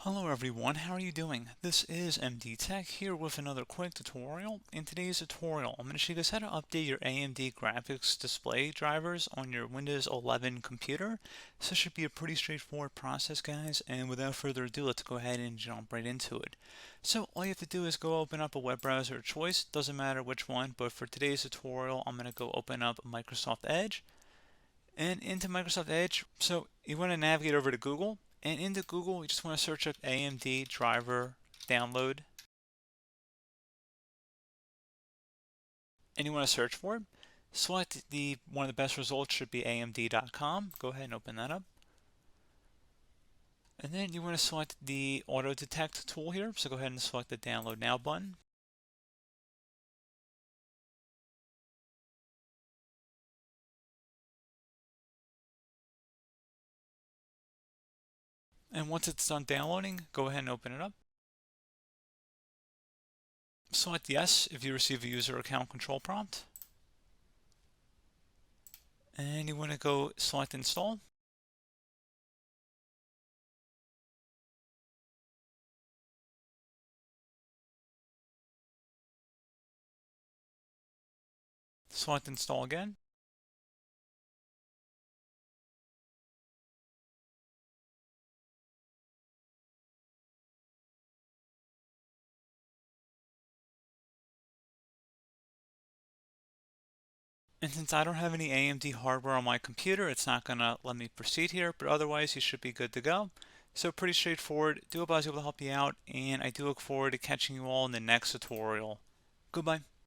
Hello everyone, how are you doing? This is MD Tech here with another quick tutorial. In today's tutorial, I'm going to show you guys how to update your AMD graphics display drivers on your Windows 11 computer. So this should be a pretty straightforward process, guys, and without further ado, let's go ahead and jump right into it. So all you have to do is go open up a web browser of choice, doesn't matter which one, but for today's tutorial, I'm going to go open up Microsoft Edge. And into Microsoft Edge, so you want to navigate over to Google, and into Google you just want to search up AMD driver download, and you want to search for it. Select one of the best results should be AMD.com. Go ahead and open that up. And then you want to select the auto detect tool here, so go ahead and select the download now button. And once it's done downloading, go ahead and open it up. Select yes if you receive a user account control prompt. And you want to go select install. Select install again. And since I don't have any AMD hardware on my computer, it's not going to let me proceed here, but otherwise you should be good to go. So pretty straightforward. Do hope I was able to help you out, and I do look forward to catching you all in the next tutorial. Goodbye.